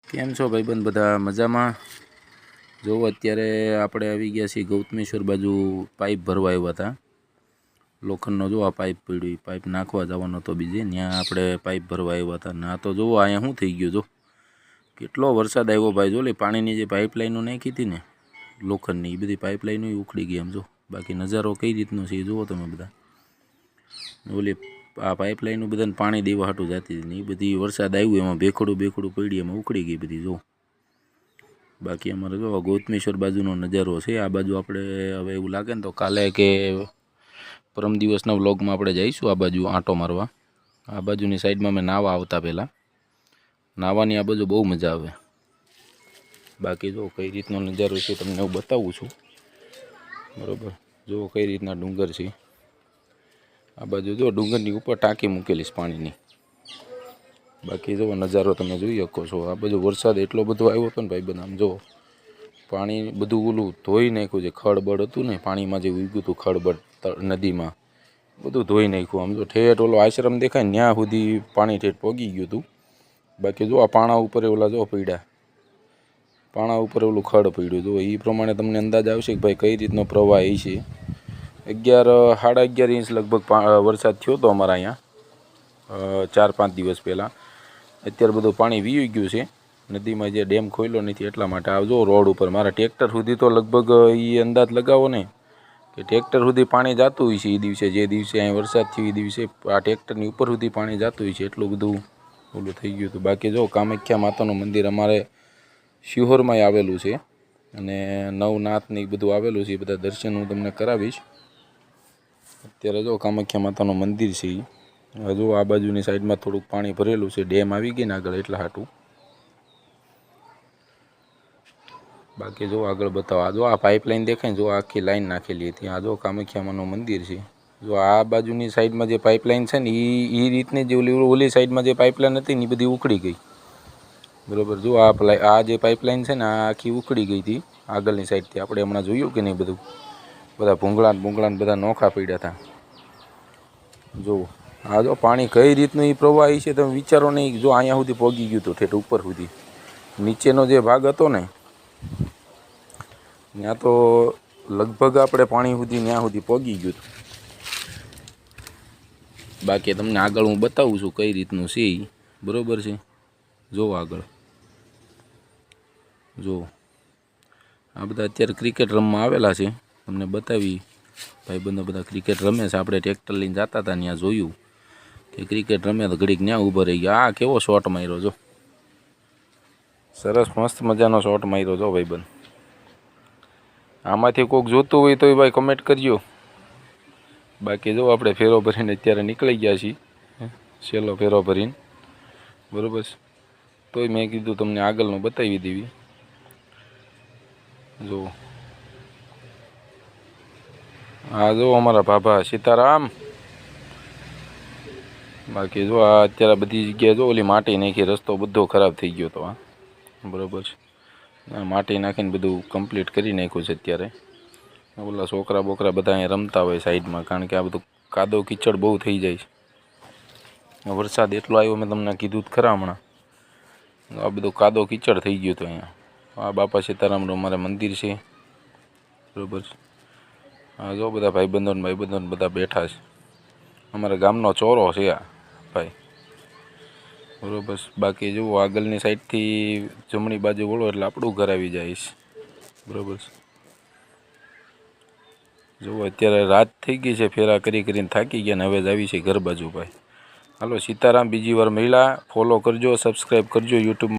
કેમ છો ભાઈબંધ? બધા મજામાં? જો અત્યારે આપણે આવી ગયા છીએ ગૌતમેશ્વર બાજુ પાઇપ ભરવા આવ્યા હતા. લોખંડનો જો આ પાઇપ પડ્યો, પાઇપ નાખવા જવાનો હતો બીજે, ત્યાં આપણે પાઇપ ભરવા આવ્યા હતા. ના તો જુઓ અહીંયા શું થઈ ગયું, જો કેટલો વરસાદ આવ્યો ભાઈ. જો લે પાણીની જે પાઇપલાઈનો નાખી હતી ને લોખંડની, એ બધી પાઇપલાઈનો ઉખડી ગઈ. એમ જો બાકી નજારો કઈ રીતનો છે એ જુઓ તમે બધા. ઓલી આ પાઇપલાઈનું બધાને પાણી દેવા હાટું જતી હતી ને, એ બધી વરસાદ આવ્યું એમાં ભેખડું પડી, એમાં ઉખડી ગઈ બધી. જો બાકી અમારે જો ગૌતમેશ્વર બાજુનો નજારો છે. આ બાજુ આપણે હવે એવું લાગે ને તો કાલે કે પરમ દિવસના વ્લોગમાં આપણે જઈશું આ બાજુ આંટો મારવા. આ બાજુની સાઈડમાં મેં નાવા આવતા પહેલાં નાવાની આ બાજુ બહુ મજા આવે. બાકી જો કઈ રીતનો નજારો છે તમને હું બતાવું છું, બરાબર. જો કઈ રીતના ડુંગર છે આ બાજુ. જો ડુંગરની ઉપર ટાંકી મૂકેલી છે પાણીની. બાકી જો નજારો તમે જોઈ શકો છો. આ બાજુ વરસાદ એટલો બધો આવ્યો હતો ને ભાઈ બધા. આમ જો પાણી બધું ઓલું ધોઈ નાખ્યું છે. ખળબળ હતું ને પાણીમાં જે ઉગ્યું હતું, ખળબળ નદીમાં બધું ધોઈ નાખ્યું. આમ જો ઠેઠ ઓલો આશ્રમ દેખાય ને ત્યાં સુધી પાણી ઠેઠ પોગી ગયું હતું. બાકી જો આ પાણા ઉપર ઓલા જો પડ્યા, પાણા ઉપર ઓલું ખડ પડ્યું. જો એ પ્રમાણે તમને અંદાજ આવશે કે ભાઈ કઈ રીતનો પ્રવાહ એ છે. 11-11.5 ઇંચ લગભગ વરસાદ થયો હતો અમારા અહીંયા 4-5 દિવસ પહેલાં. અત્યારે બધું પાણી વીવી ગયું છે નદીમાં, જે ડેમ ખોલ્યો નથી એટલા માટે. આવજો રોડ ઉપર મારા ટ્રેક્ટર સુધી તો લગભગ એ અંદાજ લગાવો ને કે ટ્રેક્ટર સુધી પાણી જતું હોય છે. એ દિવસે જે દિવસે અહીં વરસાદ થયો એ દિવસે આ ટ્રેક્ટરની ઉપર સુધી પાણી જતું હોય છે. એટલું બધું ઓલું થઈ ગયું હતું. બાકી જો કામાખ્યા માતાનું મંદિર અમારે શિહોરમાં આવેલું છે અને નવનાથને એ બધું આવેલું છે. એ બધા દર્શન હું તમને કરાવીશ. અત્યારે જો કામાખ્યા માતાનું મંદિર છે. હજુ આ બાજુની સાઈડમાં થોડુંક પાણી ભરેલું છે, ડેમ આવી ગઈ ને આગળ એટલા હાટું. બાકી જો આગળ બતાવો. આ જો આ પાઇપલાઇન દેખાય ને, જો આખી લાઈન નાખેલી હતી. આ જો કામાખ્યામાનું મંદિર છે. જો આ બાજુની સાઈડમાં જે પાઇપલાઇન છે ને એ રીતની જે ઓલી સાઈડમાં જે પાઇપલાઇન હતી ને એ બધી ઉખડી ગઈ, બરાબર. જો આ જે પાઇપલાઇન છે ને આ આખી ઉખડી ગઈ હતી આગળની સાઈડથી. આપણે હમણાં જોયું કે નહીં, બધું બધા ભૂંગળા બધા નોખા પડ્યા હતા. જો આ જો પાણી કઈ રીતનું એ પ્રવાહ છે તમે વિચારો નહીં. જો અહીંયા સુધી પહોંચી ગયું હતું ઠેઠ ઉપર સુધી. નીચેનો જે ભાગ હતો ને ત્યાં તો લગભગ આપણે પાણી સુધી ત્યાં સુધી પહોંચી ગયું હતું. બાકી તમને આગળ હું બતાવું છું કઈ રીતનું છે, બરાબર છે. જો આગળ જો આ બધા અત્યારે ક્રિકેટ રમવા આવેલા છે. તમને બતાવી ભાઈબંધો બધા ક્રિકેટ રમે છે. આપણે ટ્રેક્ટર લઈને જતા હતા ત્યાં જોયું કે ક્રિકેટ રમે તો ઘડીક ત્યાં ઊભો રહી ગયા. આ કેવો શોટ માર્યો, જો સરસ મસ્ત મજાનો શોટ માર્યો. જો ભાઈબંધ આમાંથી કોઈક જોતું હોય તો એ ભાઈ કમેન્ટ કરજો. બાકી જો આપણે ફેરો ભરીને અત્યારે નીકળી ગયા છીએ, છેલ્લો ફેરો ભરીને, બરાબર. તોય મેં કીધું તમને આગળનું બતાવી દેવી. જો આ જો અમારા ભાભા સીતારામ. બાકી જો આ અત્યારે બધી જગ્યાએ જો ઓલી માટી નાખી, રસ્તો બધો ખરાબ થઈ ગયો હતો. બરાબર છે. માટી નાખીને બધું કમ્પ્લીટ કરી નાખ્યું છે. અત્યારે ઓલા છોકરા બોકરા બધા અહીંયા રમતા હોય સાઈડમાં, કારણ કે આ બધું કાદવ કીચડ બહુ થઈ જાય છે. વરસાદ એટલો આવ્યો, મેં તમને કીધું જ ખરા હમણાં. આ બધું કાદવ કીચડ થઈ ગયું હતું અહીંયા. આ બાપા સીતારામનું અમારે મંદિર છે, બરાબર. હા જો બધા ભાઈબંધો બધા બેઠા છે. અમારા ગામનો ચોરો છે આ ભાઈ, બરાબર. બાકી જુઓ આગળની સાઈડથી જમણી બાજુ વળો એટલે આપણું ઘર આવી જાય છે, બરાબર. જુઓ અત્યારે રાત થઈ ગઈ છે, ફેરા કરીને થાકી ગયા ને હવે જ આવી છે ઘર બાજુ ભાઈ. હાલો સીતારામ બીજી વાર મળ્યા. ફોલો કરજો, સબસ્ક્રાઈબ કરજો યુટ્યુબ.